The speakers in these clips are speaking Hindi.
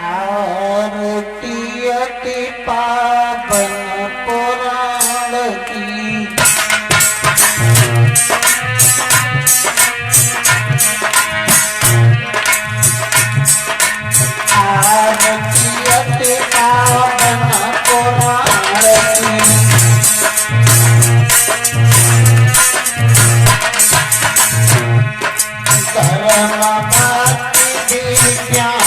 आरती अति पावन पुराण की आरती अति पावन पुराण की धर्म भक्ति विज्ञान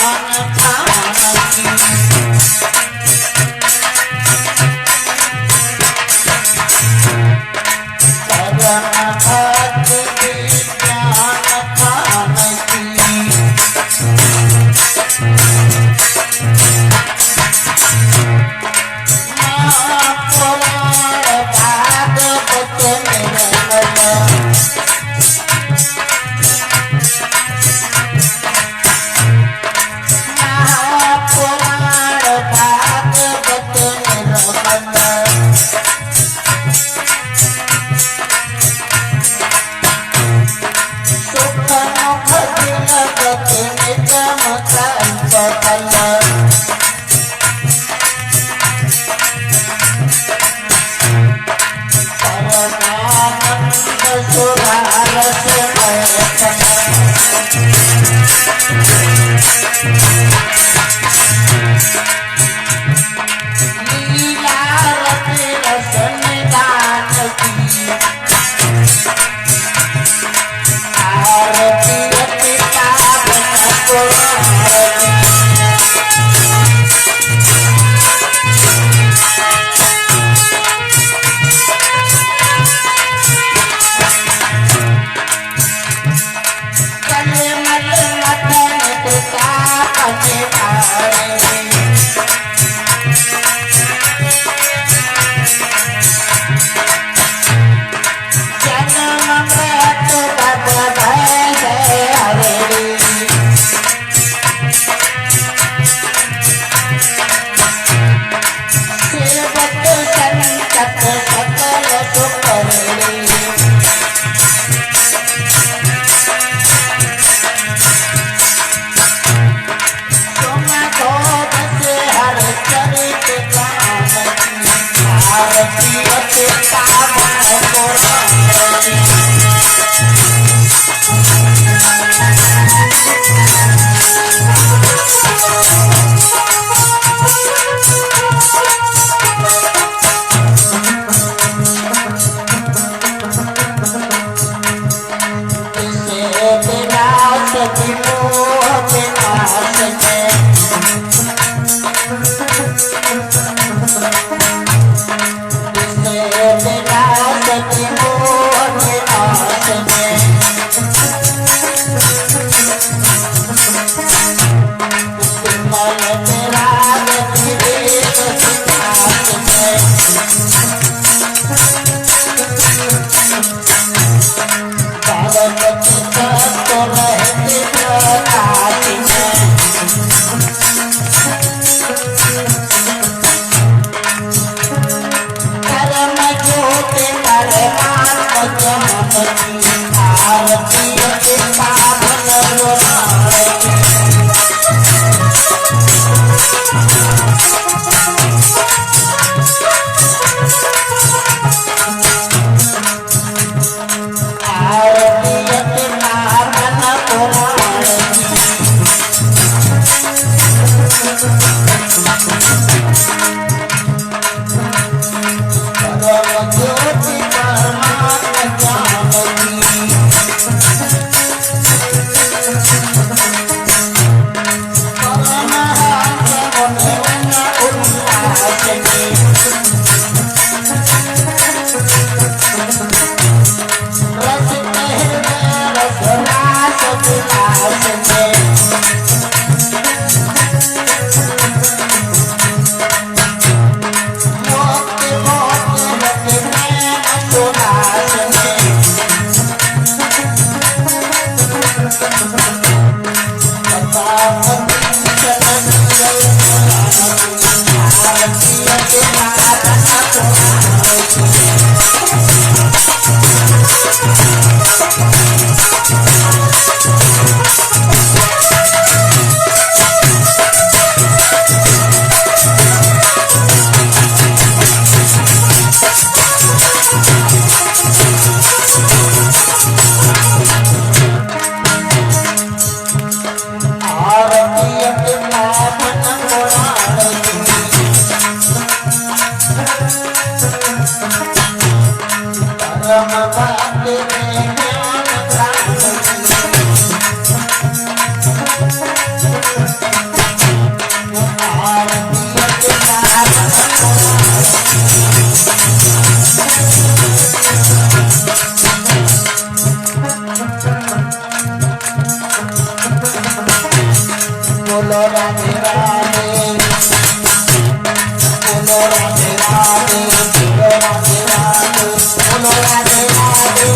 बोलो राधे राधे, बोलो राधे राधे, बोलो राधे राधे, बोलो राधे राधे,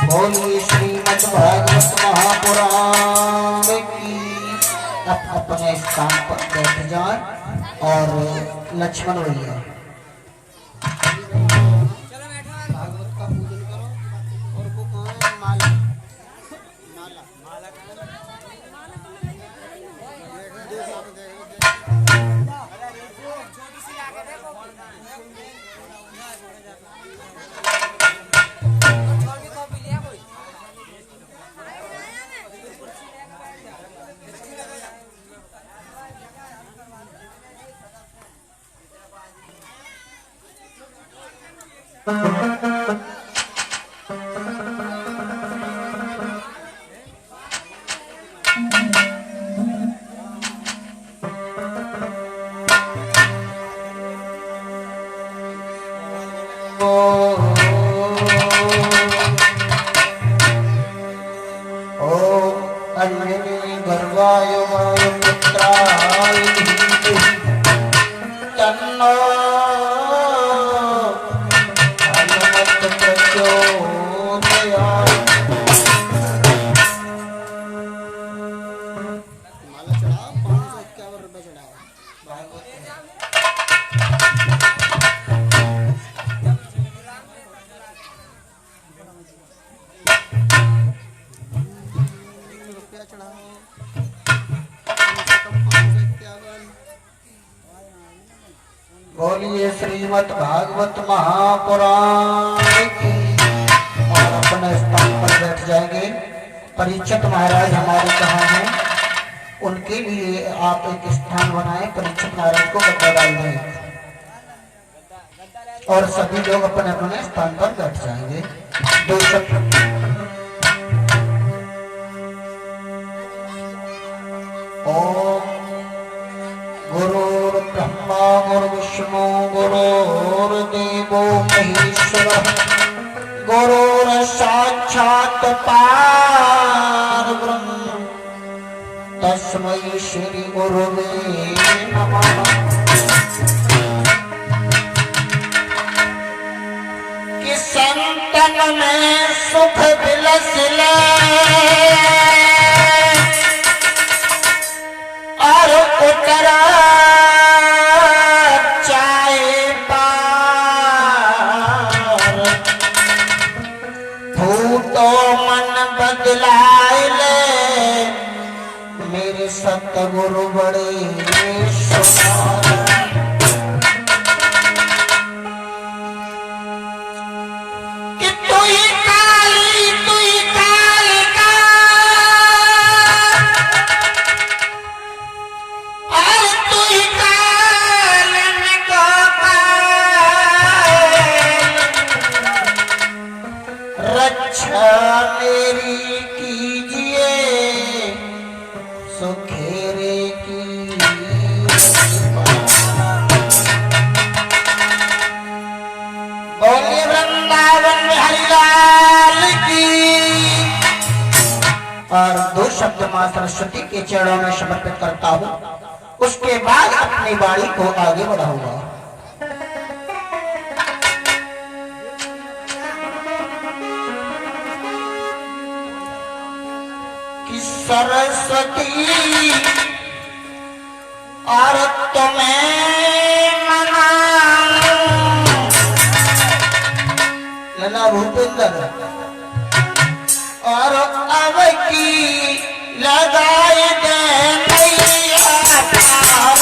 बोलिए श्रीमद् भागवत महापुराण की। अब अपने स्थान पर बैठ जाए और लक्ष्मण भैया गर्भाय पुत्राय तन्नो हनुमत प्रचोदयात्। माला चढ़ाओ, 551 रुपए चढ़ाओ। बोलिए श्रीमद् भागवत महापुराण की। और अपने स्थान पर बैठ जाएंगे। परीक्षित महाराज हमारे कहाँ हैं, उनके लिए आप एक स्थान बनाएं, परीक्षित महाराज को गद्दा डाल दें और सभी लोग अपने अपने स्थान पर बैठ जाएंगे। दो शब्द ओम गुरुर्ब्रह्मा गुरुर्विष्णु गुरुर्देवो महेश्वरः गुरुर्साक्षात् परब्रह्म तस्मै श्री गुरुवे नमः। कि संतन में सुख विलसिले और उतरा चाहे पार, फूटो मन बदलाए ले मेरे सतगुरु बड़े सुनार। कि तू ही काली तू ही कालिका और तू ही कालन को रक्षा मेरी कीजिए सुखेरे की। बोलिए वृंदावन में हरिलाल की। और दो शब्द मां सरस्वती के चरणों में समर्पित करता हूं, उसके बाद अपनी वाणी को आगे बढ़ाऊंगा। कि सरस्वती और तुम्हें मनाऊं लला भूपेंद्र और अब की लगाए दे मैया पार।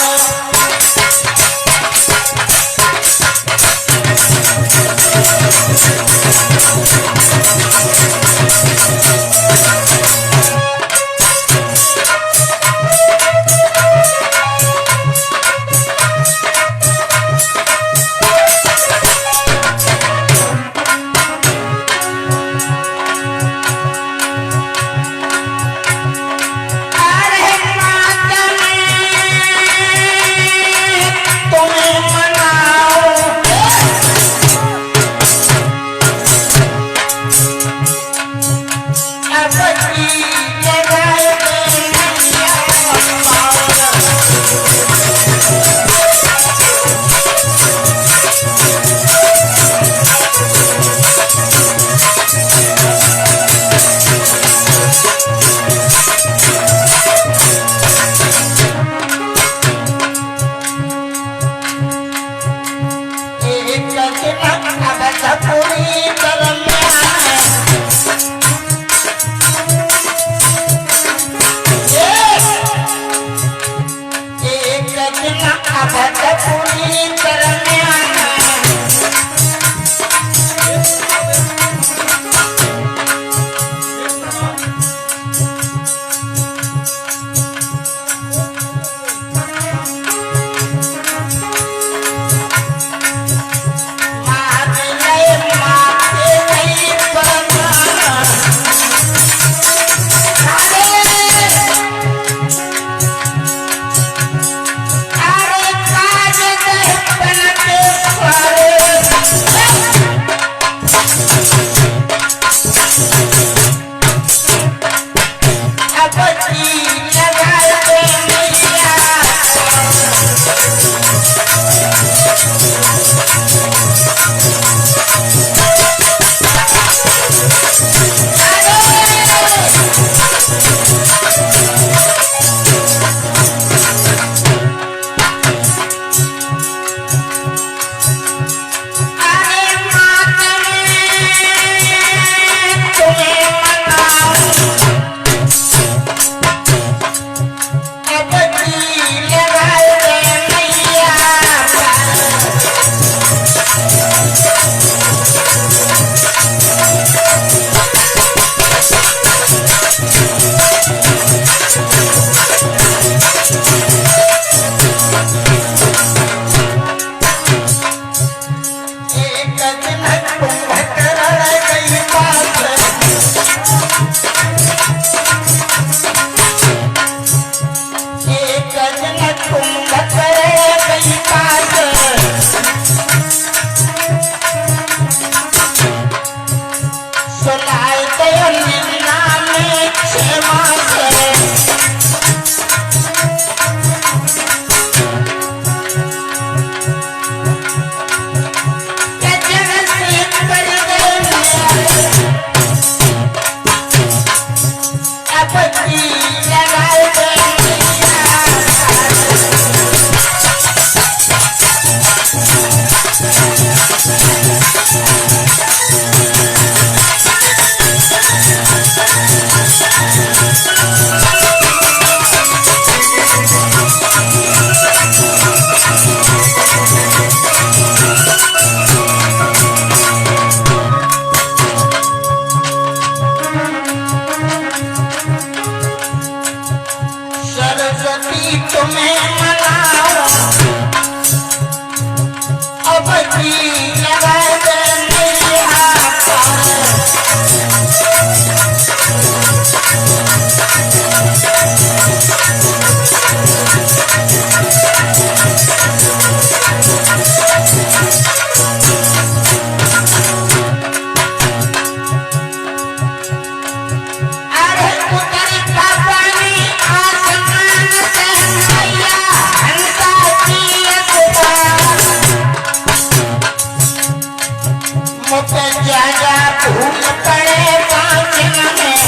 फूल पड़े बाँचन में,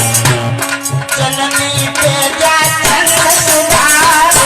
जननी पे जा छंद सुधारे।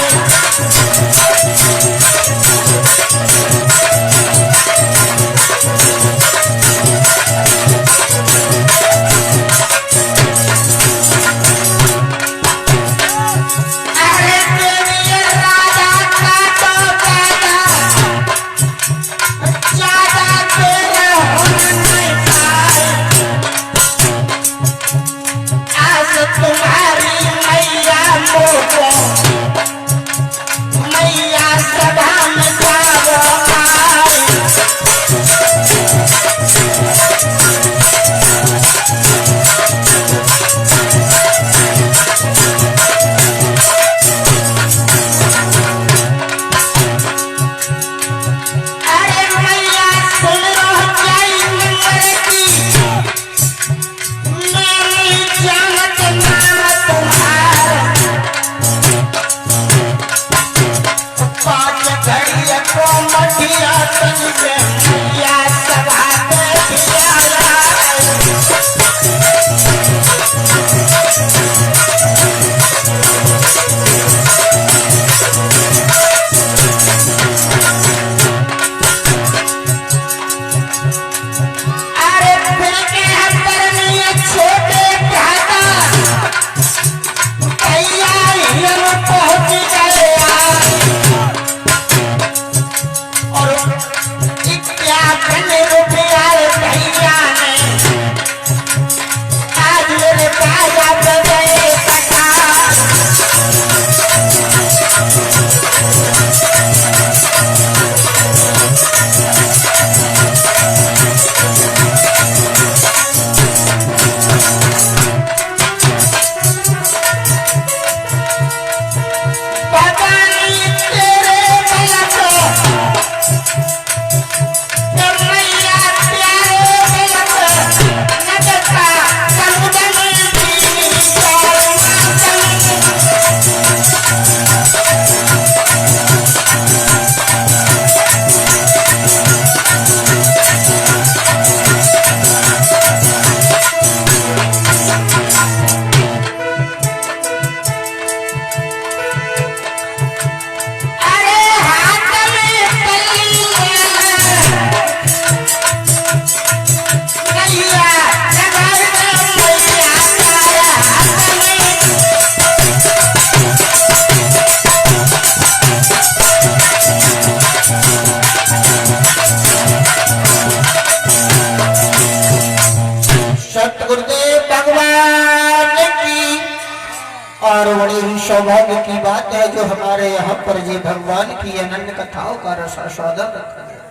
सौभाग्य की बात है जो हमारे यहाँ पर जी भगवान की अनन्य कथाओं का रसास्वादन रखा गया।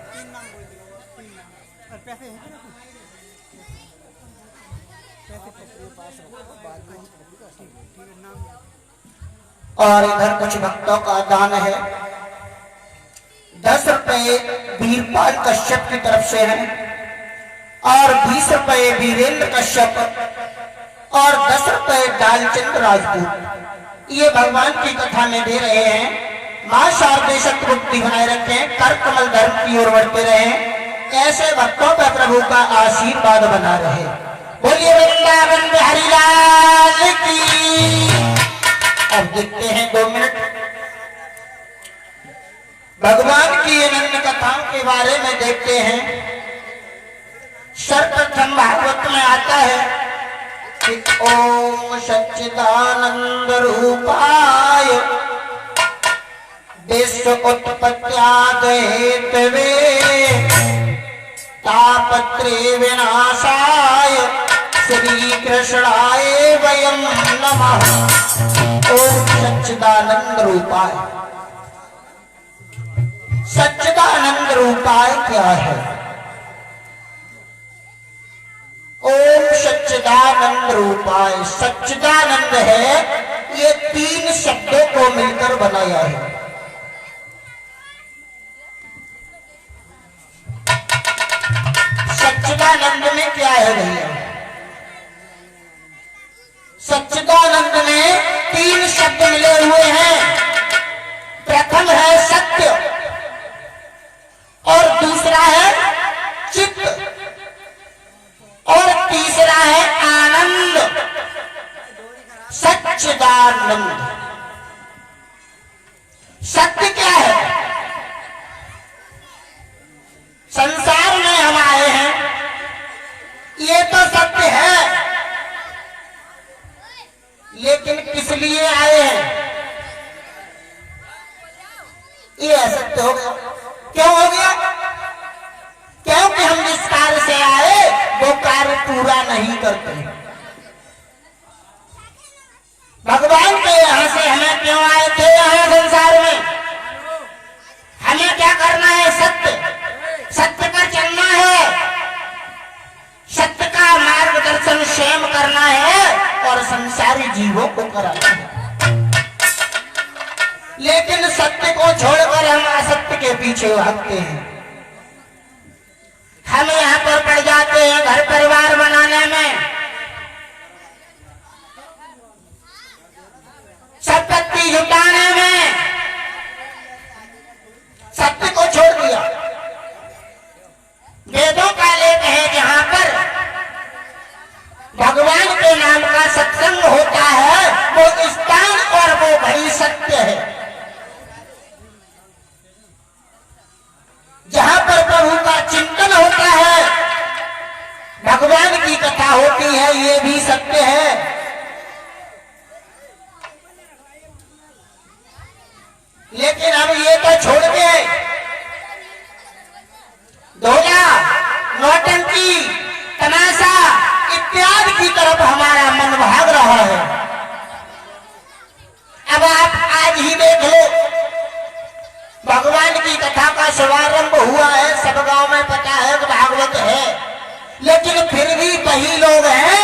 और इधर कुछ भक्तों का दान है। 10 रुपए वीरपाल कश्यप की तरफ से है और 20 रुपए वीरेंद्र कश्यप और 10 रुपए डालचंद राजपूत ये भगवान की कथा में दे रहे हैं। मां शारदे शत्रुक्ति बनाए रखें, कर कमल धर्म की ओर बढ़ते रहे, ऐसे भक्तों पर प्रभु का आशीर्वाद बना रहे। बोलिए वृंदावन बिहारी लाल की। अब देखते हैं 2 मिनट भगवान की अनन्य कथाओं के बारे में देखते हैं। सर्वप्रथम भागवत में आता है ओम सच्चिदानंद रूपाय विश्व उत्पत्त्याद हेतवे तापत्रे विनाशाय श्री कृष्णाय वयं नमः। ओम सच्चिदानंद रूपाय। सच्चिदानंद रूपाय क्या है? ओम सच्चिदानंद रूपाय। सच्चिदानंद है ये 3 शब्दों को मिलकर बनाया है। सच्चिदानंद में क्या है भैया? सच्चिदानंद में 3 शब्द मिले हुए हैं। प्रथम है सत्य और दूसरा है चित्त और आनंद। सत्य क्या है? संसार में हम आए हैं, ये तो सत्य है, लेकिन किस लिए आए हैं ये असत्य हो गया। क्यों हो गया? क्योंकि हम जिस कार्य से आए वो कार्य पूरा नहीं करते। भगवान के यहां से हमें क्यों आए थे यहां संसार में? हमें क्या करना है? सत्य पर चलना है, सत्य का मार्गदर्शन स्वयं करना है और संसारी जीवों को कराना है। लेकिन सत्य को छोड़कर हम असत्य के पीछे भागते हैं। हम यहां पर पड़ जाते हैं घर परिवार बनाने में, संपत्ति जुटाने में। सत्य को छोड़ दिया। वेदों का लेख है जहां पर भगवान के नाम का सत्संग होता है, वो स्थान और वो भई सत्य है। जहां पर प्रभु का चिंतन होता है, भगवान की कथा होती है, ये भी सत्य है। लेकिन हम ये तो छोड़ के ढोला, नौटंकी, तमाशा इत्यादि की तरफ हमारा मन भाग रहा है। अब आप आज ही देख लो, भगवान की कथा का शुभारंभ हुआ है, सब गांव में पता है कि भागवत है, लेकिन फिर भी वही लोग हैं,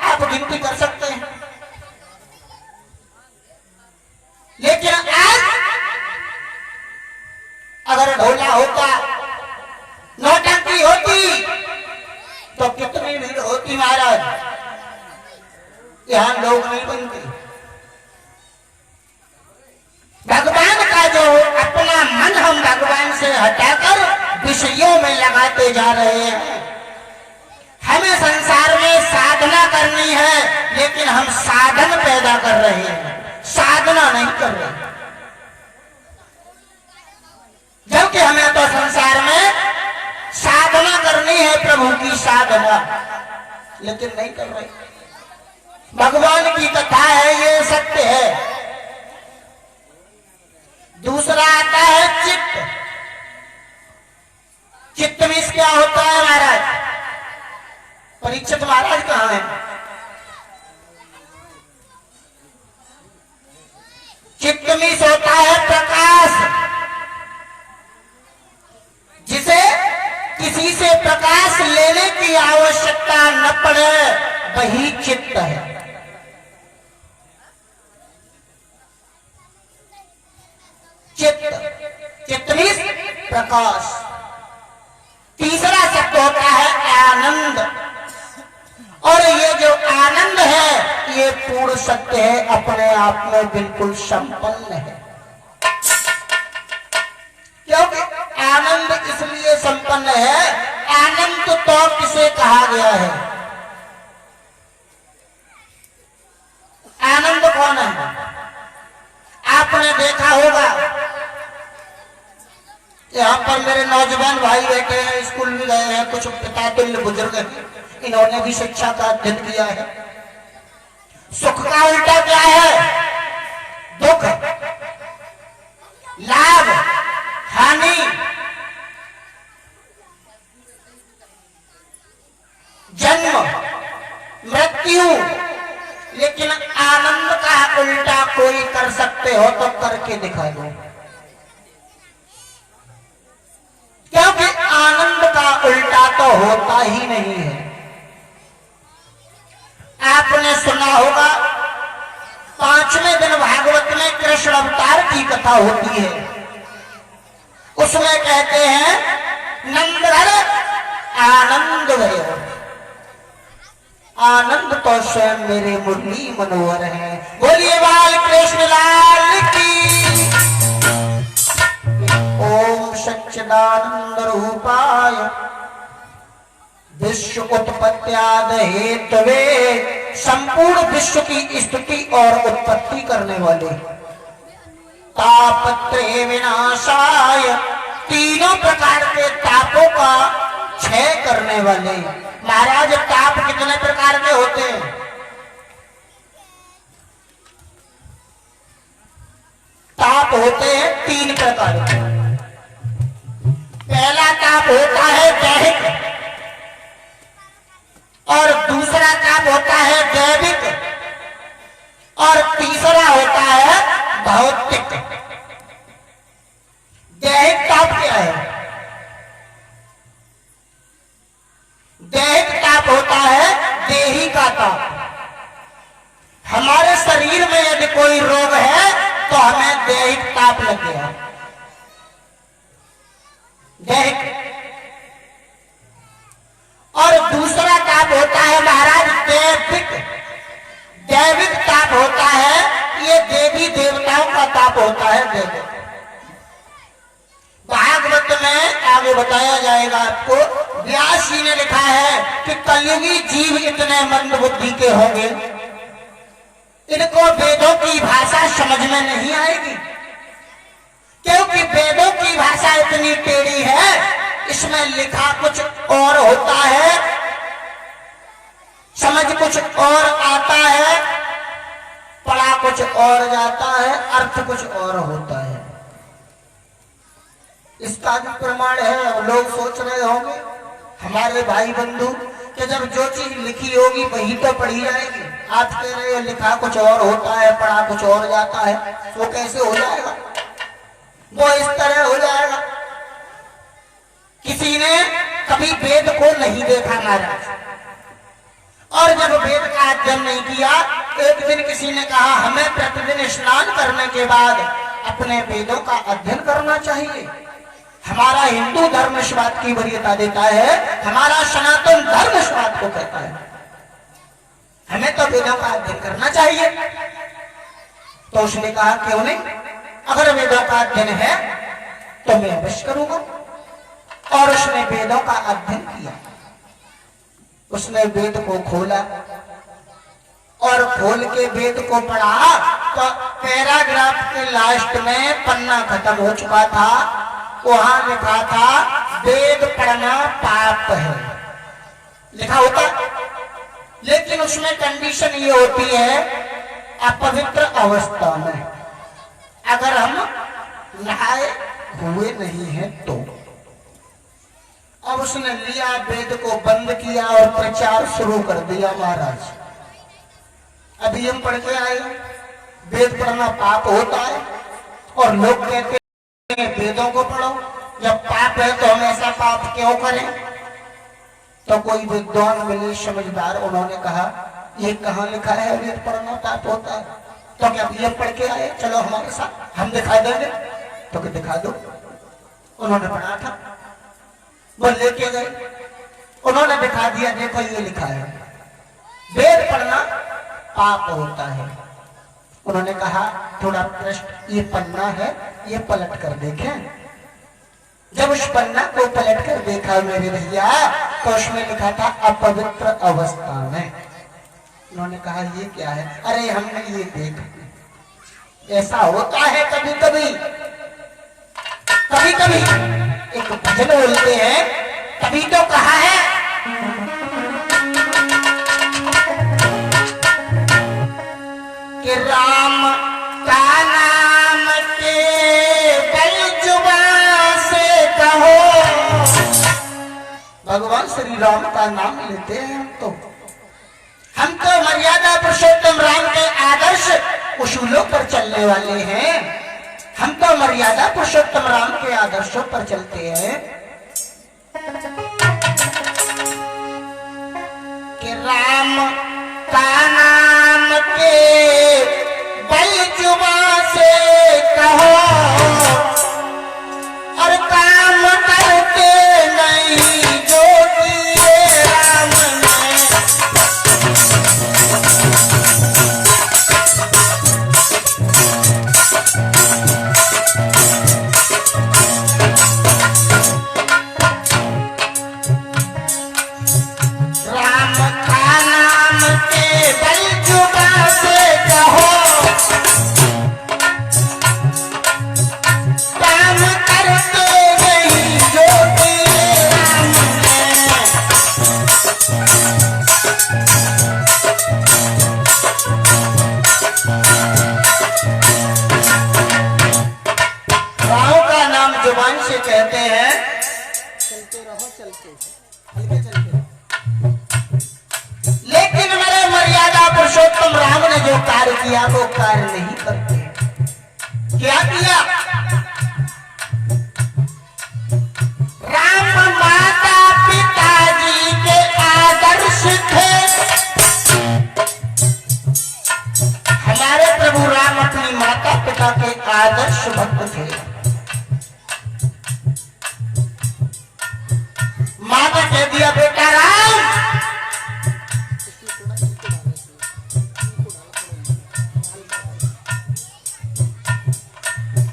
आप गिनती कर सकते हैं। लेकिन आज अगर ढोला होता, नौटंकी होती, तो कितनी भीड़ होती महाराज। यहां लोग नहीं बनते। भगवान का जो अपना मन हम भगवान से हटाकर विषयों में लगाते जा रहे हैं। हमें संसार में साधना करनी है, लेकिन हम साधन पैदा कर रहे हैं, साधना नहीं कर रहे। जबकि हमें तो संसार में साधना करनी है, प्रभु की साधना, लेकिन नहीं कर रहे। भगवान की कथा है, ये सत्य है। दूसरा आता है चित्त। चित्त में क्या होता है महाराज? परीक्षित महाराज कहां है? चित्त में होता है प्रकाश, जिसे किसी से प्रकाश लेने की आवश्यकता न पड़े, वही चित्त है। चित्त में प्रकाश। तीसरा शब्द होता है आनंद, और ये जो आनंद है ये पूर्ण सत्य है, अपने आप में बिल्कुल संपन्न है। क्योंकि आनंद इसलिए संपन्न है, आनंद तो किसे कहा गया है? आनंद कौन है? आपने देखा होगा, यहाँ पर मेरे नौजवान भाई बैठे हैं, स्कूल भी गए हैं, कुछ पिता तुल्य बुजुर्ग हैं, इन्होंने भी शिक्षा का अध्ययन किया है। सुख का उल्टा क्या है? दुख, लाभ, हानि, जन्म, मृत्यु। लेकिन आनंद का उल्टा कोई कर सकते हो तो करके दिखा दो, क्योंकि आनंद का उल्टा तो होता ही नहीं है। आपने सुना होगा 5वें दिन भागवत में कृष्ण अवतार की कथा होती है। उसमें कहते हैं नंदघर आनंद भयो, आनंद तो स्वयं मेरे मुरली मनोहर है। बोलिए बाल कृष्ण लाल की। ओम सच्चिदानंद रूपाय विश्व उत्पत्त्याद हेतवे संपूर्ण विश्व की स्तुति और उत्पत्ति करने वाले, तापत्रय विनाशाय, तीनों प्रकार के तापों का क्षय करने वाले। महाराज ताप कितने प्रकार के होते हैं? ताप होते हैं 3 प्रकार के। पहला ताप होता है दैहिक, और दूसरा ताप होता है दैविक, और तीसरा होता है भौतिक। दैहिक ताप क्या है? दैहिक ताप होता है देही का ताप। हमारे शरीर में यदि कोई रोग है तो हमें दैहिक ताप लग गया, दैहिक। और दूसरा ताप होता है महाराज दैविक। दैविक ताप होता है, ये देवी देवताओं का ताप होता है, दैविक। भागवत में आगे बताया जाएगा आपको। व्यास जी ने लिखा है कि कलयुगी जीव इतने मंद बुद्धि के होंगे, इनको वेदों की भाषा समझ में नहीं आएगी, क्योंकि वेदों की भाषा इतनी टेढ़ी है, इसमें लिखा कुछ और होता है, समझ कुछ और आता है, पढ़ा कुछ और जाता है, अर्थ कुछ और होता है। इसका भी प्रमाण है। लोग सोच रहे होंगे हमारे भाई बंधु कि जब जो चीज लिखी होगी वही तो पढ़ी जाएगी। आप कह रहे हो लिखा कुछ और होता है, पढ़ा कुछ और जाता है, वो कैसे हो जाएगा? वो इस तरह हो जाएगा। किसी ने कभी वेद को नहीं देखा महाराज, और जब वेद का अध्ययन नहीं किया, एक दिन किसी ने कहा हमें प्रतिदिन स्नान करने के बाद अपने वेदों का अध्ययन करना चाहिए। हमारा हिंदू धर्म इस बात की वरीयता देता है, हमारा सनातन धर्म इस बात को कहता है, हमें तो वेदों का अध्ययन करना चाहिए। तो उसने कहा क्यों नहीं, अगर वेदों का अध्ययन है तो मैं अवश्य करूंगा। और उसने वेदों का अध्ययन किया। उसने वेद को खोला और खोल के वेद को पढ़ा, तो पैराग्राफ के लास्ट में पन्ना खत्म हो चुका था, वहां लिखा था वेद पढ़ना पाप है, लिखा होता। लेकिन उसमें कंडीशन ये होती है, अपवित्र अवस्था में, अगर हम नहाए हुए नहीं हैं तो। अब उसने लिया वेद को बंद किया और प्रचार शुरू कर दिया महाराज। अभी हम पढ़ के आए वेद पढ़ना पाप होता है, और लोग कहते हैं वेदों को पढ़ो, जब पाप है तो हम ऐसा पाप क्यों करें? तो कोई विद्वान मिले समझदार, उन्होंने कहा ये कहाँ लिखा है वेद पढ़ना पाप होता है? तो क्या ये पढ़ के आए, चलो हमारे साथ, हम दिखा देंगे। तो क्या दिखा दो। उन्होंने पढ़ा था, वो लेके गए, उन्होंने दिखा दिया, देखो ये लिखा है वेद पढ़ना पाप होता है। उन्होंने कहा थोड़ा पृष्ठ ये पन्ना है, ये पलट कर देखें। जब उस पन्ना को पलट कर देखा मेरे भैया, तो उसमें लिखा था अपवित्र अवस्था में। उन्होंने कहा ये क्या है? अरे हमने ये देखा, ऐसा होता है कभी कभी। कभी कभी एक भजन बोलते हैं, तभी तो कहा है कि राम का नाम केवल जुबान से कहो। भगवान श्री राम का नाम लेते हैं हम तो मर्यादा पुरुषोत्तम राम के आदर्श उसूलों पर चलने वाले हैं। हम तो मर्यादा पुरुषोत्तम राम के आदर्शों पर चलते हैं कि राम का नाम के बल जुबान से कहो और काम करते नहीं जो किए राम ने। राम का नाम के किया वो कार्य नहीं करते। क्या किया? राम माता पिताजी के आदर्श थे। हमारे प्रभु राम अपनी माता पिता के आदर्श भक्त थे। माँ ने कह दिया बेटा राम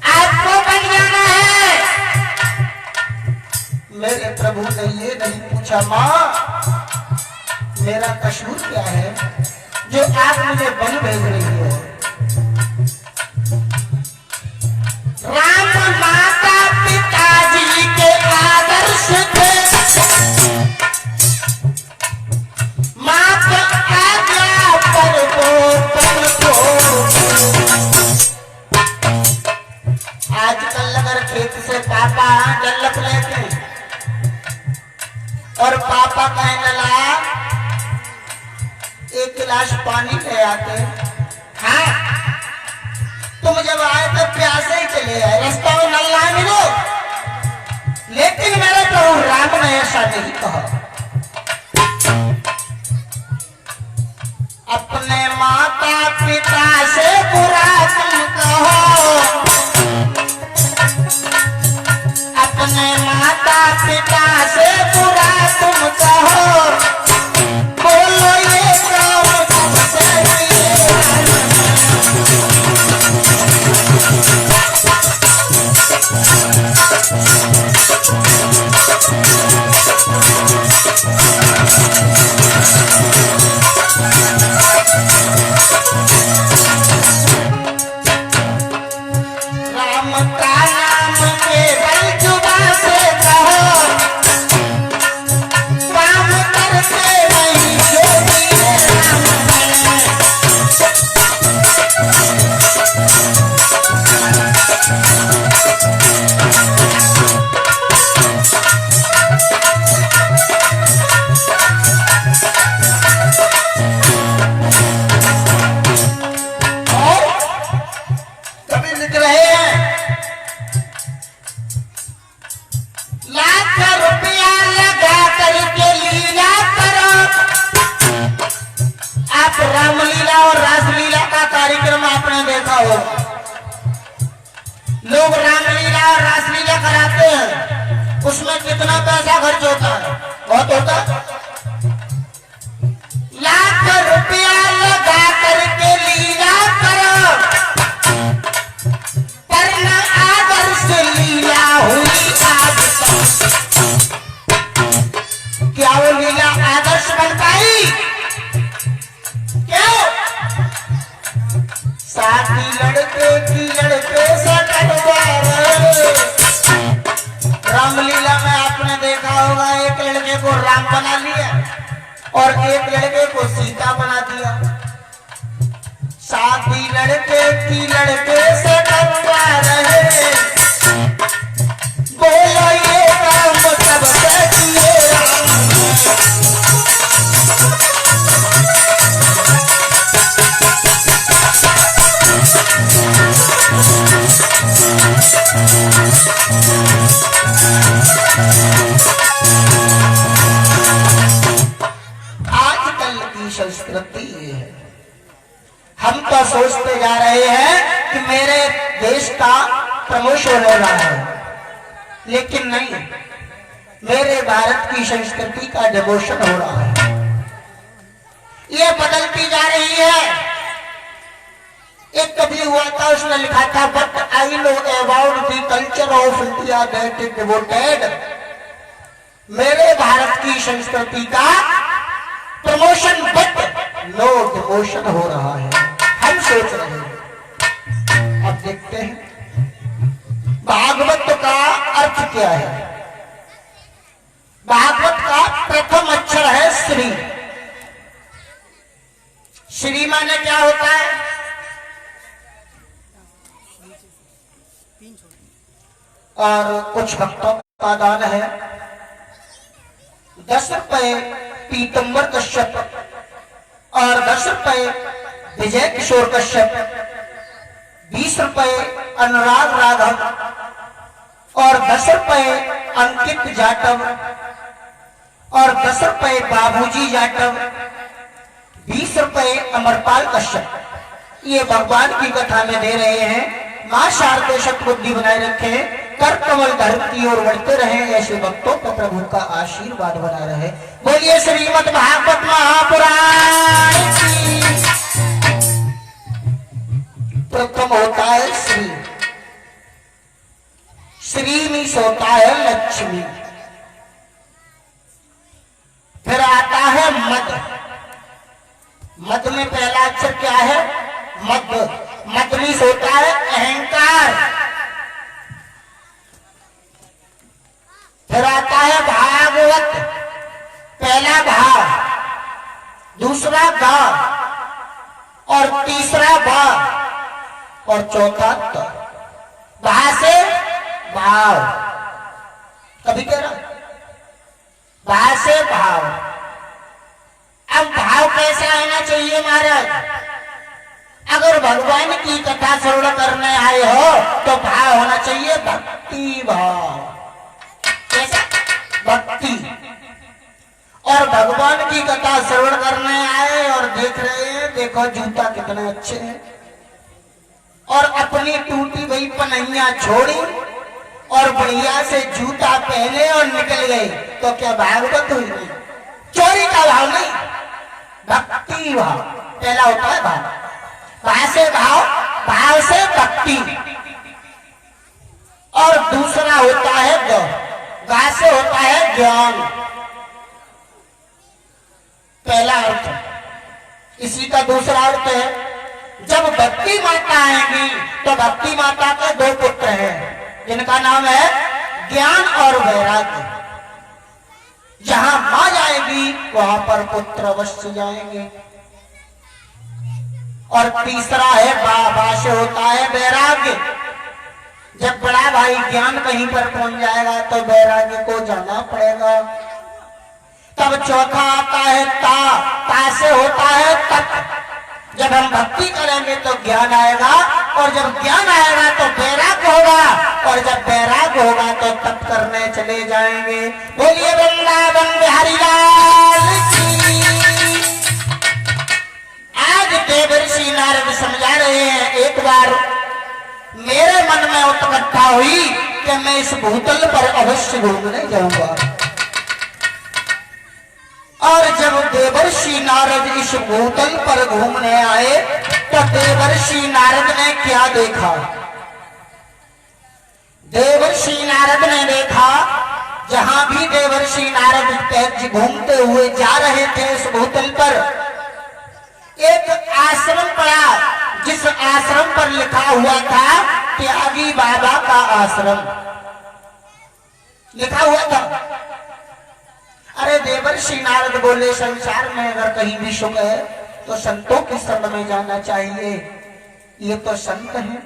आपको बन जाना है। मेरे प्रभु ने ये नहीं पूछा माँ मेरा कसूर क्या है जो आप मुझे बन भेज रही हो। राम माता पिताजी के आदर्श थे। माँ के आज्ञा पर तुमको आजकल अगर खेत से पापा जल्लत लेते और पापा कहने लगा एक गिलास पानी ले आते। हाँ तुम जब आए तो प्यासे ही चले आए, रास्ता में नल ना मिलो। लेकिन मेरे प्रभु राम ने ऐसा नहीं कहा। अपने माता पिता से बुरा तुम कहो, अपने माता पिता से बुरा तुम कहो, बोलो ये काम तुमसे राम का नाम केवल जुबान से कहो, काम करते नहीं जो दिए राम ने। और कभी लिख रहे हैं लाख रुपया लगा करके लीला करो। आप रामलीला और रासलीला का कार्यक्रम आपने देखा हो। लोग रामलीला और रासलीला कराते हैं, उसमें कितना पैसा खर्च होता है? बहुत होता है। लाख रुपया लगा करके लीला करो, पर न आदर्श लीला हुई आज तक। क्या वो लीला आदर्श बन पाई? क्यों? साथी लड़के की लड़के से कटवा रहे। रामलीला में आपने देखा होगा एक लड़के को राम बना लिया और एक लड़के को सीता बना दिया। साथी लड़के की लड़के से कटवा रहे, बोलो ये काम सबसे किए राम ने। आजकल की संस्कृति ये है, हम तो सोचते जा रहे हैं कि मेरे देश का प्रमोशन हो रहा है, लेकिन नहीं, मेरे भारत की संस्कृति का डिमोशन हो रहा है। ये बदलती जा रही है। एक कवि हुआ था, उसने लिखा था but I know about the culture of India that is devoted. मेरे भारत की संस्कृति का प्रमोशन बट नो डिमोशन हो रहा है। हम सोच रहे हैं, अब देखते हैं भागवत का अर्थ क्या है। भागवत का प्रथम अक्षर है श्री। श्री माने क्या होता है? और कुछ भक्तों का दान है 10 रुपए पीतम्बर कश्यप और 10 रुपए विजय किशोर कश्यप 20 रुपए अनुराग राघव और 10 रुपए अंकित जाटव और 10 रुपए बाबूजी जाटव, 20 रुपए अमरपाल कश्यप। ये भगवान की कथा में दे रहे हैं। मां शारदे शतबुद्धि बनाए रखे, कर कमल धर्म की ओर बढ़ते रहे, ऐसे भक्तों पर प्रभु का आशीर्वाद बना रहे। बोलिए श्रीमद् भागवत महापुराण की। प्रथम होता है श्री, श्री में होता है लक्ष्मी, फिर आता है मद। मद में पहला अक्षर क्या है? मद। मद में होता है अहंकार। फिर आता है भागवत, पहला भाव, दूसरा गा और तीसरा भा और चौथा त। भा से भाव, कभी कह रहा भा से भाव। अब भाव कैसा होना चाहिए महाराज? अगर भगवान की कथा श्रवण करने आए हो तो भाव होना चाहिए भक्ति भाव। कैसा? भक्ति। और भगवान की कथा श्रवण करने आए और देख रहे हैं, देखो जूता कितने अच्छे हैं, और अपनी टूटी हुई पनैया छोड़ी और बढ़िया से जूता पहने और निकल गए, तो क्या भागवत हुई? नहीं, चोरी का भाव नहीं, भक्ति भाव। पहला होता है भाव, भा से भाव, भाव से भक्ति। और दूसरा होता है ग, गा से होता है ज्ञान। पहला अर्थ। इसी का दूसरा अर्थ है, जब भक्ति माता आएंगी तो भक्ति माता के 2 पुत्र हैं, जिनका नाम है ज्ञान और वैराग्य। जहां मां जाएगी वहां पर पुत्र अवश्य जाएंगे। और तीसरा है बा से होता है वैराग्य। जब बड़ा भाई ज्ञान कहीं पर पहुंच जाएगा तो वैराग्य को जाना पड़ेगा। तब चौथा आता है ता से होता है तप। जब हम भक्ति करेंगे तो ज्ञान आएगा, और जब ज्ञान आएगा तो वैराग्य होगा, और जब वैराग्य होगा तो तप करने चले जाएंगे। बोलिए वृंदावन बिहारी लाल की। आज देवर्षि नारद समझा रहे हैं, एक बार मेरे मन में उत्कंठा हुई कि मैं इस भूतल पर अवश्य घूमने जाऊंगा। और जब देवर्षि नारद इस भूतल पर घूमने आए तो देवर्षि नारद ने क्या देखा? देवर्षि नारद ने देखा, जहां भी देवर्षि नारद घूमते हुए जा रहे थे इस भूतल पर, एक आश्रम पड़ा, जिस आश्रम पर लिखा हुआ था त्यागी बाबा का आश्रम लिखा हुआ था। अरे देवर्षि नारद बोले, संसार में अगर कहीं भी सुख है तो संतों की शरण में जाना चाहिए, ये तो संत हैं,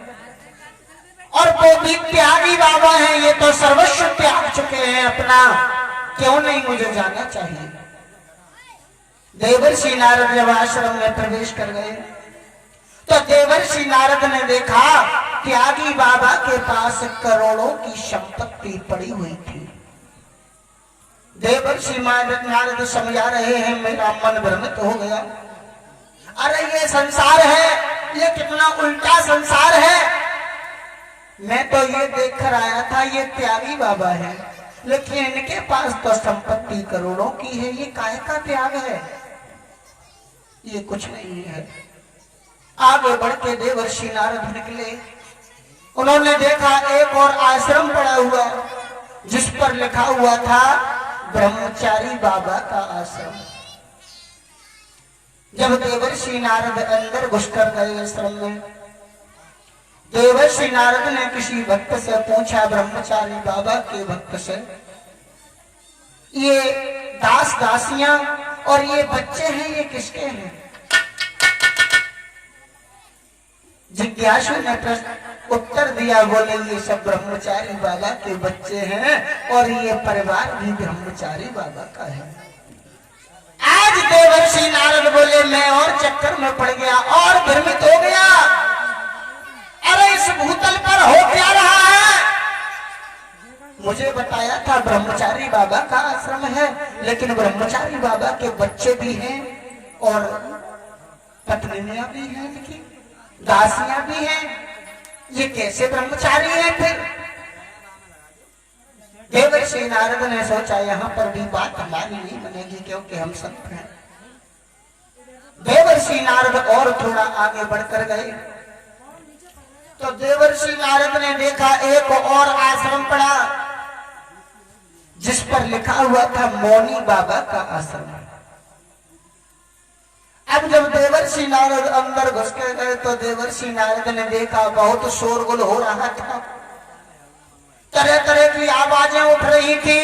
और वो भी त्यागी बाबा हैं, ये तो सर्वस्व त्याग चुके हैं अपना, क्यों नहीं मुझे जाना चाहिए। देवर्षि नारद जब आश्रम में प्रवेश कर गए तो देवर्षि नारद ने देखा त्यागी बाबा के पास करोड़ों की संपत्ति पड़ी हुई थी। देवर्षि नारद समझा रहे हैं, मेरा मन भ्रमित हो गया। अरे ये संसार है, ये कितना उल्टा संसार है। मैं तो ये देख कर आया था ये त्यागी बाबा है, लेकिन इनके पास तो संपत्ति करोड़ों की है, ये काहे का त्याग है? ये कुछ नहीं है। आगे बढ़ के देवर्षि नारद निकले, उन्होंने देखा एक और आश्रम पड़ा हुआ जिस पर लिखा हुआ था ब्रह्मचारी बाबा का आश्रम। जब देवर्षि नारद अंदर घुसकर गए आश्रम में, देवर्षि नारद ने किसी भक्त से पूछा, ब्रह्मचारी बाबा के भक्त से, ये दास दासियां और ये बच्चे हैं, ये किसके हैं? जिज्ञासु ने प्रश्न उत्तर दिया, बोले ये सब ब्रह्मचारी बाबा के बच्चे हैं और ये परिवार भी ब्रह्मचारी बाबा का है। आज देवर्षि नारद बोले, मैं और चक्कर में पड़ गया और भ्रमित हो गया। अरे इस भूतल पर हो क्या रहा है? मुझे बताया था ब्रह्मचारी बाबा का आश्रम है, लेकिन ब्रह्मचारी बाबा के बच्चे भी हैं और पत्नियां भी हैं, दासियां भी हैं। ये कैसे ब्रह्मचारी है? फिर देवर्षि नारद ने सोचा यहाँ पर भी बात हमारी नहीं बनेगी, क्योंकि हम संत हैं। देवर्षि नारद और थोड़ा आगे बढ़कर गए तो देवर्षि नारद ने देखा एक और आश्रम पड़ा जिस पर लिखा हुआ था मौनी बाबा का आश्रम। अब जब देवर्षि नारद अंदर घुस के गए तो देवर्षि नारद ने देखा बहुत शोरगुल हो रहा था, तरह तरह की आवाजें उठ रही थी।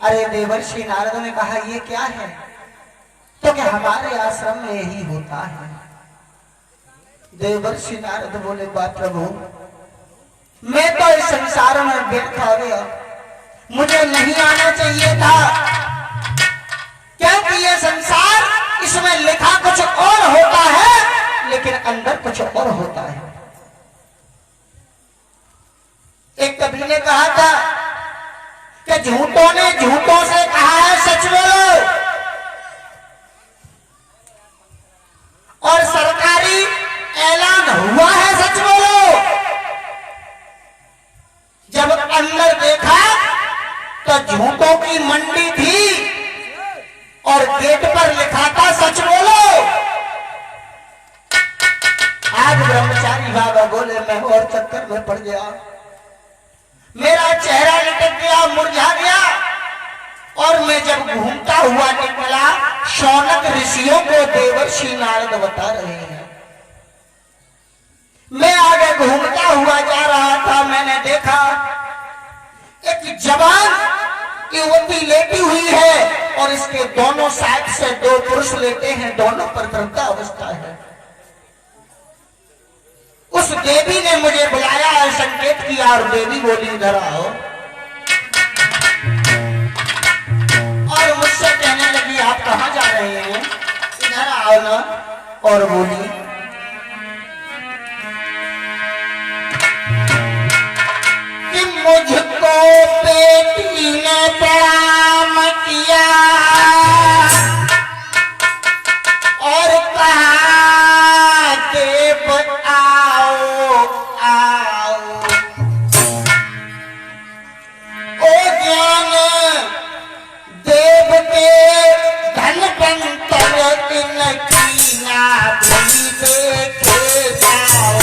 अरे देवर्षि नारद ने कहा ये क्या है? तो क्या हमारे आश्रम में यही होता है? देवर्षि नारद बोले बात प्रभु, मैं तो इस संसार में व्यर्थ आ गया, मुझे नहीं आना चाहिए था, क्योंकि ये संसार इसमें लिखा कुछ और होता है लेकिन अंदर कुछ और होता है। एक कवि ने कहा था कि झूठों ने झूठों से कहा है सच बोलो, और सरकारी ऐलान हुआ है सच बोलो। जब अंदर देखा तो झूठों की मंडी थी और गेट पर लिखा था सच बोलो। आज ब्रह्मचारी बाबा बोले मैं और चक्कर में पड़ गया, मेरा चेहरा लटक गया, मुरझा गया, और मैं जब घूमता हुआ निकला शौनक ऋषियों को देवर्षि नारद बता रहे हैं। मैं आगे घूमता हुआ जा रहा था, मैंने देखा एक जवान युवती लेटी हुई है और इसके दोनों साइड से दो पुरुष लेटे हैं, दोनों पर वृद्धा अवस्था है। उस देवी ने मुझे बुलाया है, संकेत किया, और देवी बोली इधर आओ, और मुझसे कहने लगी आप कहां जा रहे हैं, इधर आओ ना। और बोली कि मुझको बेटी ने प्रणाम किया और कहा देव आओ आओ, ओ ज्ञान देव के धन बंतर इनकी नाभि देखे जाओ।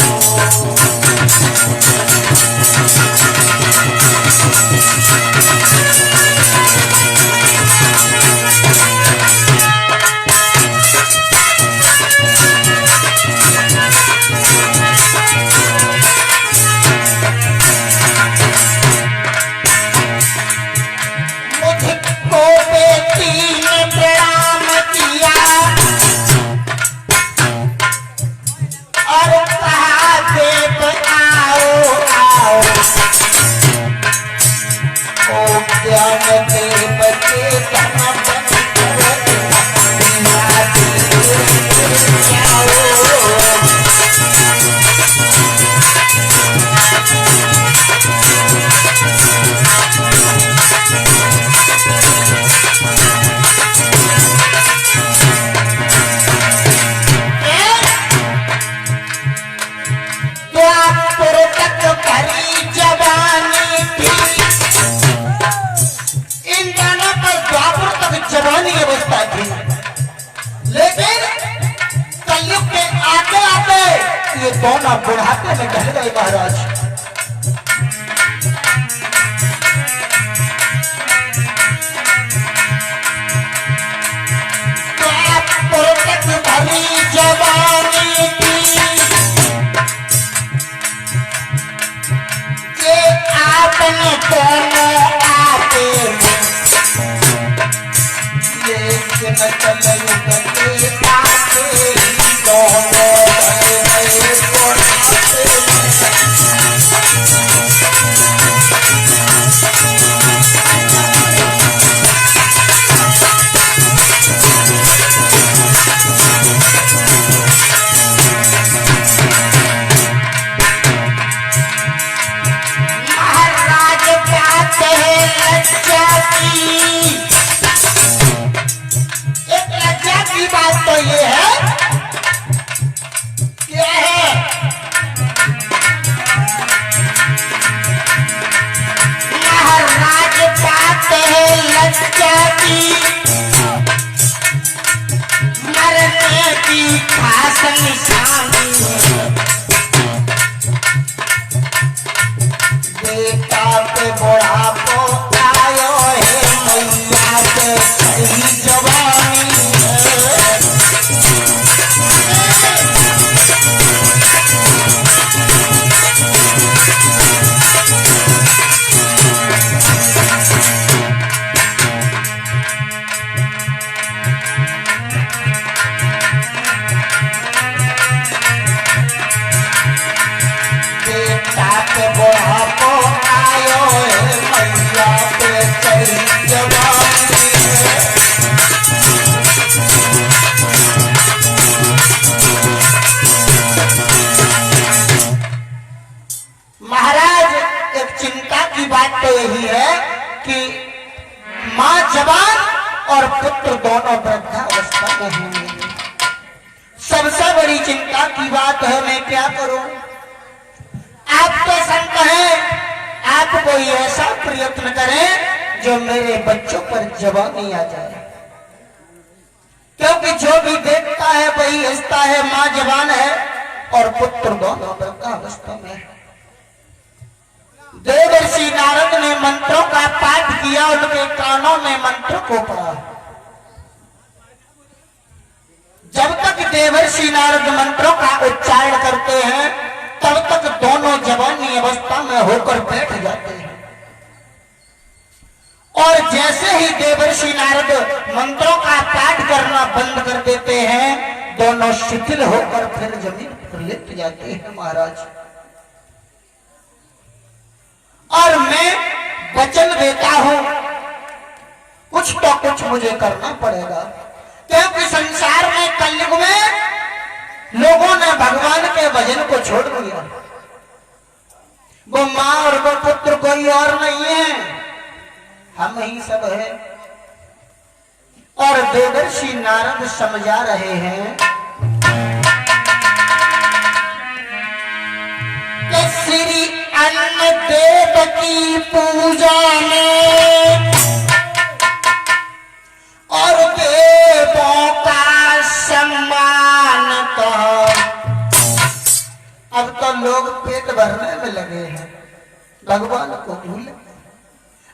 दोनों बुढ़ापे में ढल गए महाराज। भरी जवानी थी ये आपने दोनों आते ये चल दोनों की खास निशानी बेटा पे बुढ़ापो आयो है मैया के सही जवानी बुढ़ापो आयो है मैया पे सही जवानी महाराज एक चिंता की बात तो यही है कि माँ जवान और पुत्र दोनों वृद्धावस्था में होंगे। सबसे बड़ी चिंता की बात है मैं क्या करूं। आप तो संत हैं, आप कोई ऐसा प्रयत्न करें जो मेरे बच्चों पर जवानी आ जाए, क्योंकि जो भी देखता है वही हंसता है। माँ जवान है और पुत्र दोनों वृद्धावस्था में है। देवर्षि नारद ने मंत्रों का पाठ किया, उनके कानों में मंत्र को पढ़ा। जब तक देवर्षि नारद मंत्रों का उच्चारण करते हैं तब तक दोनों जवानी अवस्था में होकर बैठ जाते हैं, और जैसे ही देवर्षि नारद मंत्रों का पाठ करना बंद कर देते हैं दोनों शिथिल होकर फिर जमीन पर लेट जाते हैं महाराज। और मैं वचन देता हूं कुछ तो कुछ मुझे करना पड़ेगा, क्योंकि संसार में कलयुग में लोगों ने भगवान के भजन को छोड़ दिया। वो माँ और वो पुत्र कोई और नहीं है, हम ही सब है। और देवर्षि नारद समझा रहे हैं कि श्री अन्न देव की पूजा में और देवों का सम्मान तो अब तो लोग पेट भरने में लगे हैं, भगवान को भूल गए।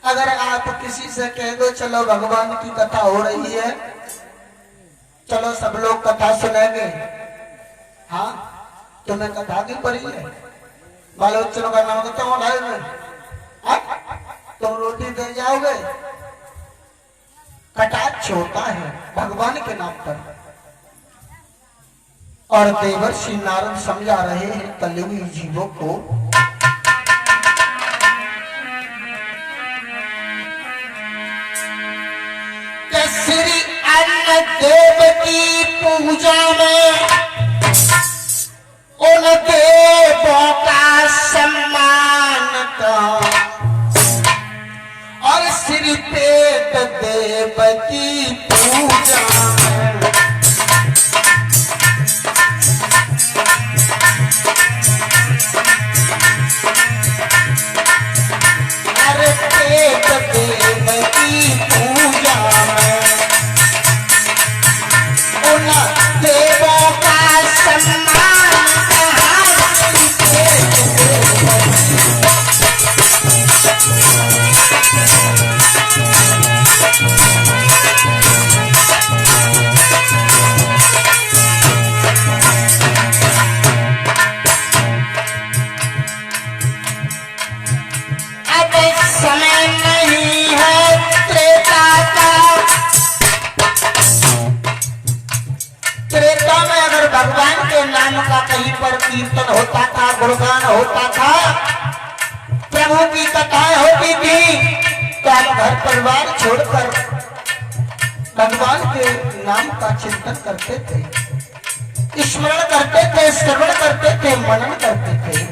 अगर आप किसी से कह दो चलो भगवान की कथा हो रही है, चलो सब लोग कथा सुनेंगे, हाँ तुम्हें कथा की पड़ी है, बाल बच्चों का नाम कहते हो ढाई में, तुम रोटी दे जाओगे, कटाक्ष होता है भगवान के नाम पर। और देवर्षि नारद समझा रहे हैं कलयुगी जीवों को कि श्री अन्न देव की पूजा में उन देवों का सम्मान का और श्री पेट देव की पूजा में अरे पेट देव की पूजा में उन देवों का सम्मान कहा श्री पेट समय नहीं है त्रेता का। त्रेता में अगर भगवान के नाम का कहीं पर कीर्तन होता था, गुणगान होता था, प्रभु की कथाएं होती थी, तो आप घर परिवार छोड़कर भगवान के नाम का चिंतन करते थे, स्मरण करते थे, श्रवण करते थे, मनन करते थे।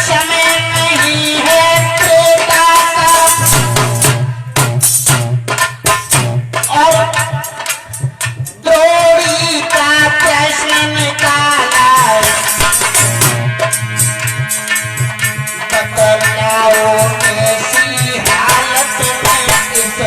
समय नहीं है त्रेता का और द्रोणी का प्रश्न निकाला, बतलाओ कैसी हालत में इस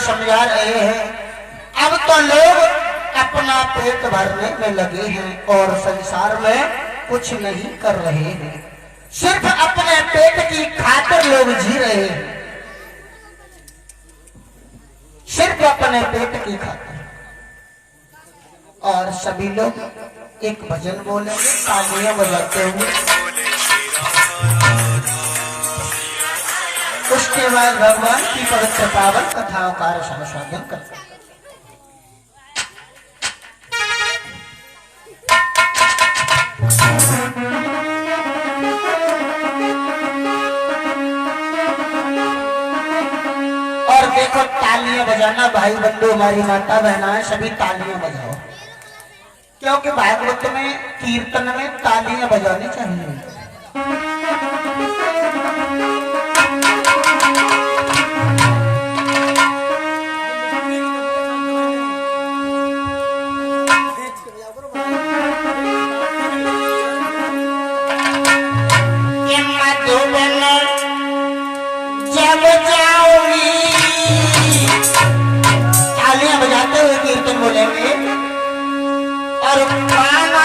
समझा रहे हैं। अब तो लोग अपना पेट भरने में लगे हैं और संसार में कुछ नहीं कर रहे हैं। सिर्फ अपने पेट की खातिर लोग जी रहे हैं, सिर्फ अपने पेट की खातिर। और सभी लोग एक भजन बोलेंगे तालियां बजाते हुए। उसके बाद भगवान की पवित्र पावन कथाओं का रसास्वादन करते हैं। और देखो तालियां बजाना, भाई बंधु हमारी माता बहना है, सभी तालियां बजाओ, क्योंकि भागवत में कीर्तन में तालियां बजानी चाहिए। जब जाऊंगी तालियां बजाते हुए कीर्तन बोलेंगे। और पाना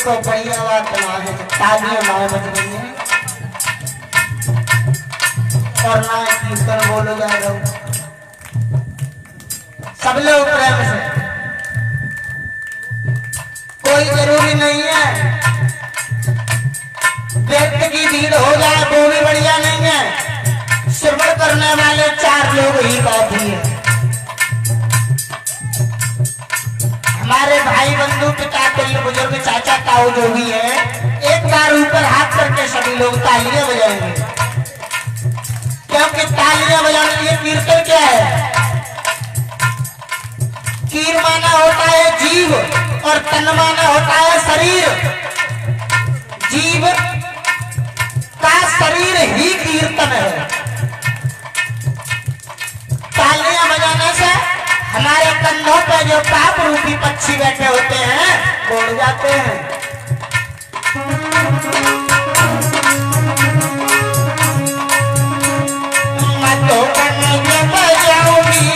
तो बढ़िया बात है, तालियां माए बज रही है और ना कीर्तन बोलो जा रहा हूं। सब लोग प्रेम से, कोई जरूरी नहीं है व्यक्ति की भीड़ हो जाए वो भी बढ़िया नहीं है। श्रवण करने वाले 4 लोग ही काफी है। हमारे भाई बंधु पिता तुल्य बुजुर्ग चाचा ताऊ जो भी है, एक बार ऊपर हाथ करके सभी लोग तालियां बजाएंगे, क्योंकि तालियां बजाने के लिए कीर्तन क्या है? कीर माना होता है जीव और तन माना होता है शरीर। जीव का शरीर ही कीर्तन है। तालियां बजाने से हमारे कंधों पर जो पाप रूपी पक्षी बैठे होते हैं उड़ जाते हैं। मैं तो करने बजाऊंगी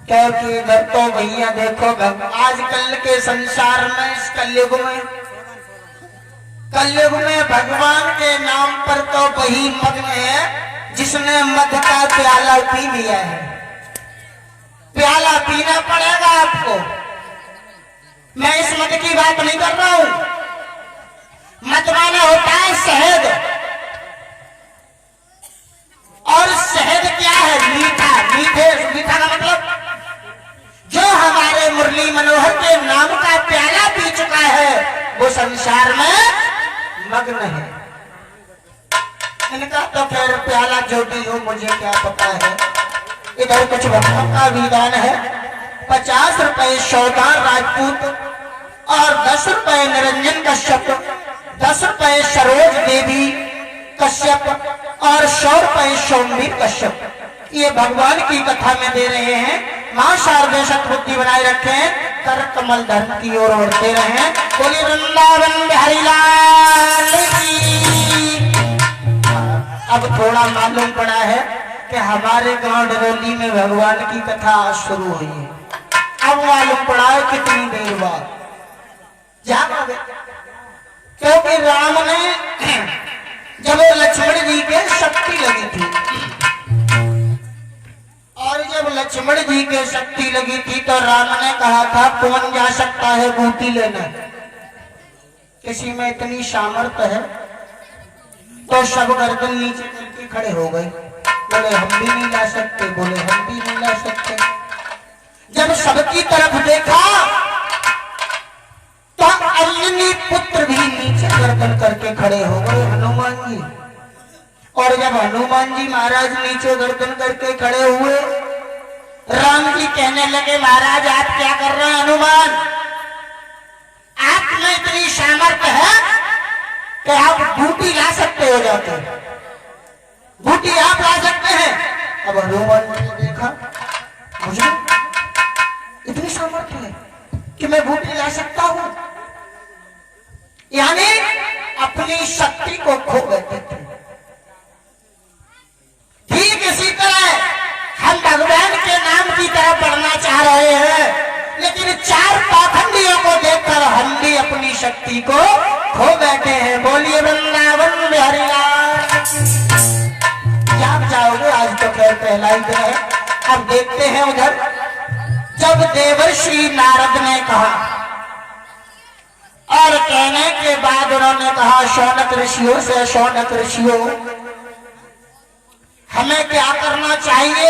क्योंकि इधर तो भैया देखो आजकल के संसार में, इस कलयुग में भगवान के नाम पर तो वही मग्न है जिसने मद का प्याला पी लिया है। प्याला पीना पड़ेगा आपको। मैं इस मद की बात नहीं कर रहा हूं। मद माने होता है शहद, और शहद क्या है? मीठा। मीठा का मतलब जो हमारे मुरली मनोहर के नाम का प्याला पी चुका है वो संसार में मग्न है। इनका तो फिर प्याला जो भी हो मुझे क्या पता है। इधर कुछ भक्तों का विधान है। 50 रुपए शौदार राजपूत और 10 रुपए निरंजन कश्यप, 10 रुपए सरोज देवी कश्यप और 100 रुपए सोमवीर कश्यप, ये भगवान की कथा में दे रहे हैं। मां शारदे सतबुद्धि बनाए रखे, कर कमल धर्म की ओर बढ़ते रहे। बोली वृंदावन बिहारी लाल की। अब थोड़ा मालूम पड़ा है कि हमारे गांव डरोली में भगवान की कथा शुरू हुई है। अब मालूम पड़ा है कितनी देर बाद जाओगे, क्योंकि राम ने जब लक्ष्मण जी के शक्ति लगी थी, और जब लक्ष्मण जी के शक्ति लगी थी तो राम ने कहा था कौन जा सकता है बूटी लेने? किसी में इतनी सामर्थ्य है? तो सब गर्दन नीचे करके खड़े हो गए। बोले हम भी नहीं ला सकते, बोले हम भी नहीं ला सकते। जब सबकी तरफ देखा तो अंजनी पुत्र भी नीचे गर्दन करके खड़े हो गए, हनुमान जी। और जब हनुमान जी महाराज नीचे गर्दन करके खड़े हुए, राम जी कहने लगे महाराज आप क्या कर रहे हैं? हनुमान, आप में इतनी सामर्थ्य है कि आप बूटी ला सकते हो जाते, बूटी आप ला सकते हैं। अब हनुमान जी ने देखा मुझे इतनी सामर्थ्य है कि मैं बूटी ला सकता हूं, यानी अपनी शक्ति को खो बैठे थे। ठीक इसी तरह हम भगवान के नाम की तरफ बढ़ना चाह रहे हैं, लेकिन चार पाखंडियों को देखकर हम भी अपनी शक्ति को खो बैठे हैं। बोलिए वृंदावन बिहारी लाल। आप जाओगे, आज तो खैर पहला ही दिन है। अब देखते हैं उधर जब देवर्षि नारद ने कहा, और कहने के बाद उन्होंने कहा शौनक ऋषियों से, शौनक ऋषियों हमें क्या करना चाहिए?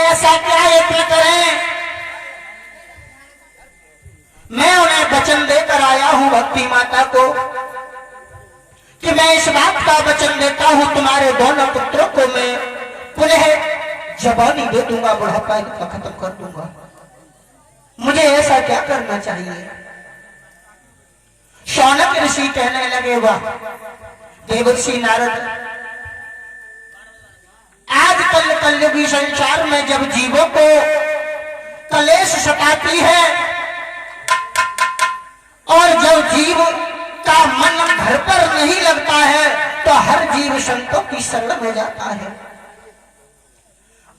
ऐसा क्या यत्न करें? मैं उन्हें वचन देकर आया हूं भक्ति माता को कि मैं इस बात का वचन देता हूं तुम्हारे दोनों पुत्रों को मैं पुनः जवानी दे दूंगा, बुढ़ापा इनका खत्म कर दूंगा। मुझे ऐसा क्या करना चाहिए? शौनक ऋषि कहने लगे वाह देवर्षि नारद, आजकल कलयुगी संसार में जब जीवों को कलेश सताती है और जब जीव का मन घर पर नहीं लगता है तो हर जीव संतों की शरण में जाता है।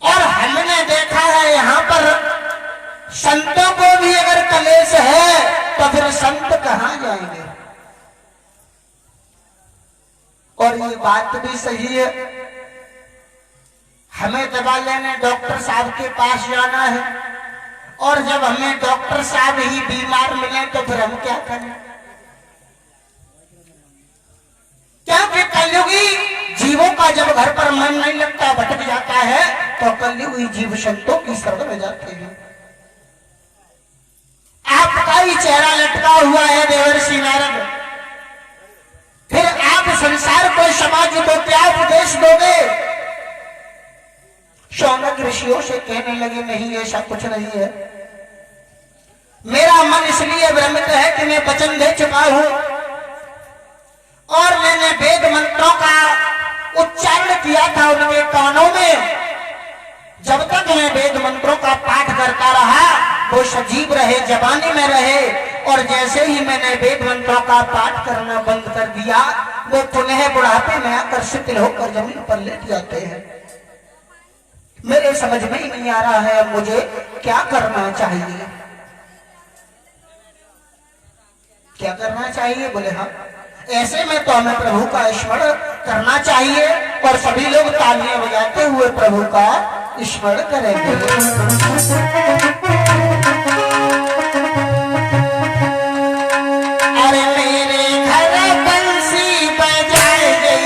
और हमने देखा है यहाँ पर संतों को भी अगर कलेश है तो फिर संत कहां जाएंगे। और ये बात भी सही है, हमें दवा लेने डॉक्टर साहब के पास जाना है और जब हमें डॉक्टर साहब ही बीमार मिले तो फिर हम क्या करें। क्योंकि कलयुगी जीवों का जब घर पर मन नहीं लगता, भटक जाता है, तो कलयुगी जीव संतों की शरण में जाते हैं। आपका ही चेहरा लटका हुआ है देवर्षि नारद, फिर आप संसार को समाज को क्या उपदेश दोगे। शौनक ऋषियों से कहने लगे नहीं ऐसा कुछ नहीं है, मेरा मन इसलिए भ्रमित है कि मैं वचन दे चुका हूं और मैंने वेद मंत्रों का उच्चारण किया था उनके कानों में। जब तक मैं वेद मंत्रों का पाठ करता रहा वो सजीव रहे, जवानी में रहे, और जैसे ही मैंने वेद मंत्रों का पाठ करना बंद कर दिया वो पुनः बुढ़ापे में आकर शिथिल होकर जमीन पर लेट जाते हैं। मेरे समझ में ही नहीं आ रहा है मुझे क्या करना चाहिए। क्या करना चाहिए? बोले हाँ, ऐसे में तो हमें प्रभु का स्मरण करना चाहिए और सभी लोग तालियां बजाते हुए प्रभु का स्मरण करेंगे। अरे मेरे घर बंसी बजाए गई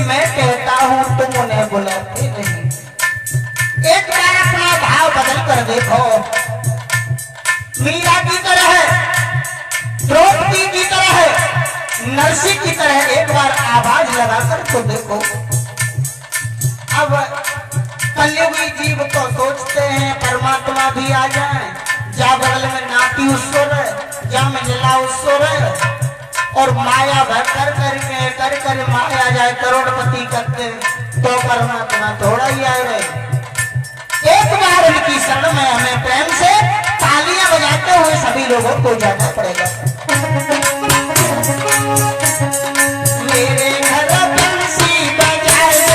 मैं कहता हूं तुम उन्हें बुलाते नहीं। एक बार अपना भाव बदल कर देखो, मीरा की तरह, द्रौपदी की तरह, नरसी की तरह एक बार आवाज लगाकर तो देखो। अब कलयुगी जीव तो सोचते हैं परमात्मा भी आ जाए, जा बगल में नाती उत्सव है, जा मिला उत्सव है, और माया भर कर माया जाए करोड़पति करते तो परमात्मा थोड़ा ही आए रहे। एक बार उनकी शरण में हमें प्रेम से तालियां बजाते हुए सभी लोगों को जाना पड़ेगा। मेरे घर बंसी बजाए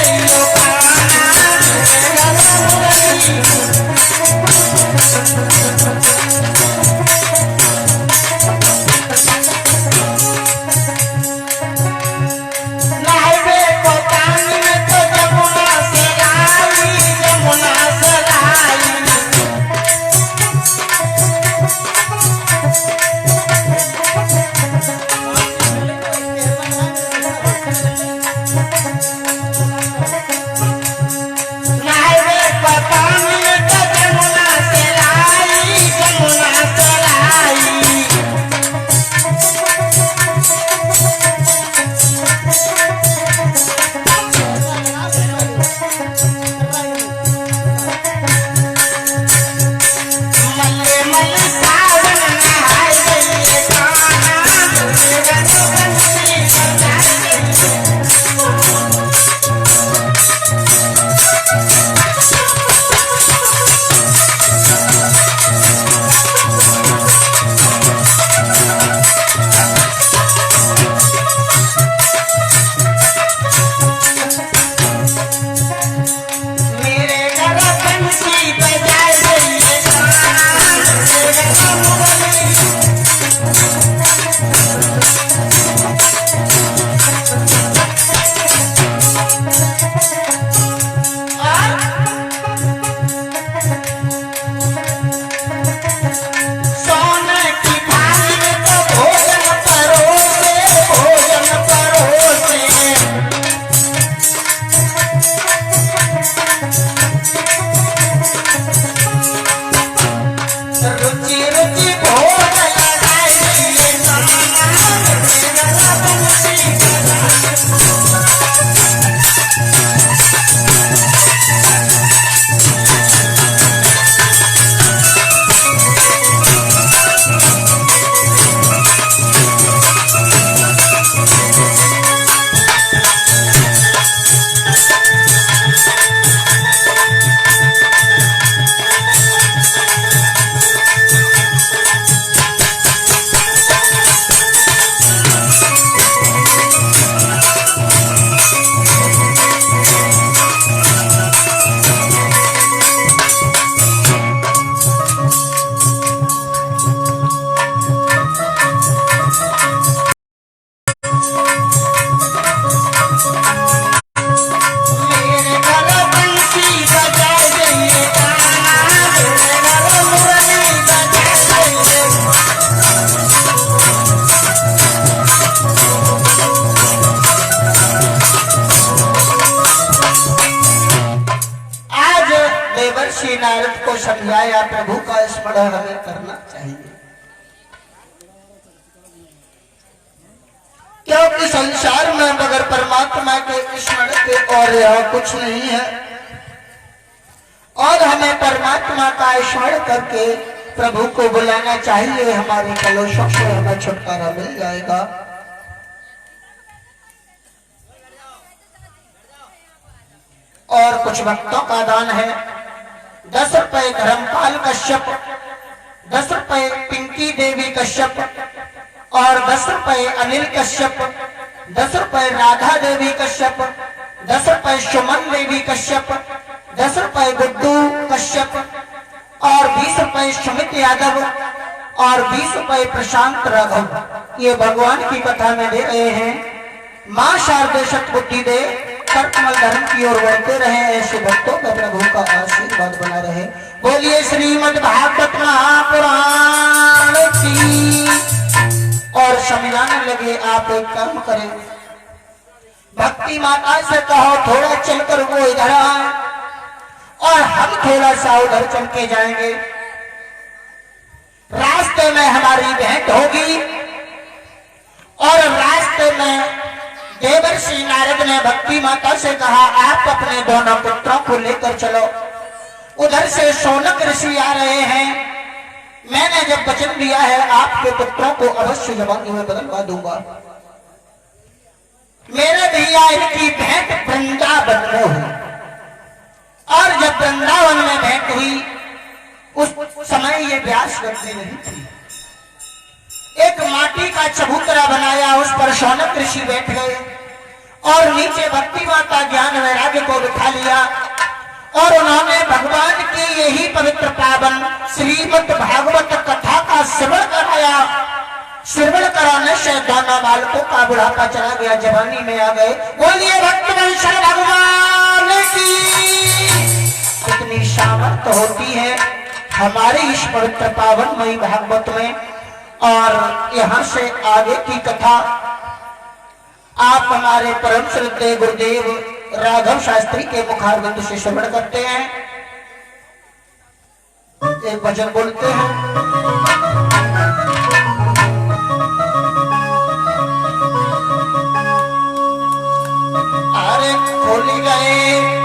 देवर्षि नारद को समझाया प्रभु का स्मरण हमें करना चाहिए, क्योंकि संसार में बगैर परमात्मा के स्मरण के और यहाँ कुछ नहीं है, और हमें परमात्मा का स्मरण करके प्रभु को बुलाना चाहिए। हमारे कलुषों से हमें छुटकारा मिल जाएगा। और कुछ भक्तों का दान है। 10 रुपए धर्मपाल कश्यप, 10 रुपए पिंकी देवी कश्यप, और 10 रुपए अनिल कश्यप, 10 रुपए राधा देवी कश्यप, 10 रुपए सुमन देवी कश्यप, 10 रुपए गुड्डू कश्यप, और 20 रुपए सुमित यादव, और 20 रुपए प्रशांत राघव। ये भगवान की कथा में दे रहे हैं। मां शारदे सतबुद्धि दे, कर कमल धर्म की ओर बढ़ते रहे। ऐसे भक्तों में प्रभु का आशीर्वाद बना रहे। बोलिए श्रीमद् भागवत महापुराण की। और समझाने लगे, आप एक काम करें, भक्ति माता से कहो थोड़ा चलकर वो इधर आए और हम थोड़ा सा उधर चल के जाएंगे। रास्ते में हमारी भेंट होगी। और रास्ते में देवर्षि नारद ने भक्ति माता से कहा, आप अपने दोनों पुत्रों को लेकर चलो। उधर से शौनक ऋषि आ रहे हैं। मैंने जब वचन दिया है आपके पुत्रों को अवश्य जवानी में बदलवा दूंगा। मेरे भैया इनकी भेंट वृंदावन में हुई, और जब वृंदावन में भेंट हुई उस समय ये व्यास गति नहीं थी। एक माटी का चबूतरा बनाया, उस पर शौनक ऋषि बैठ गए और नीचे भक्ति माता ज्ञान वैराग्य को बिठा लिया, और उन्होंने भगवान की यही पवित्र पावन श्रीमद् भागवत कथा का श्रवण कराया। श्रवण कराने से दोनों बालकों का बुढ़ापा चला गया, जवानी में आ गए। बोलिए भक्तवत्सल भगवान की। कितनी सामर्थ्य होती है हमारे इस पवित्र पावनमयी भागवत में। और यहाँ से आगे की कथा आप हमारे परम श्रद्धेय गुरुदेव राघव शास्त्री के मुखारविंद से श्रवण करते हैं। एक भजन बोलते हैं। अरे खोल गए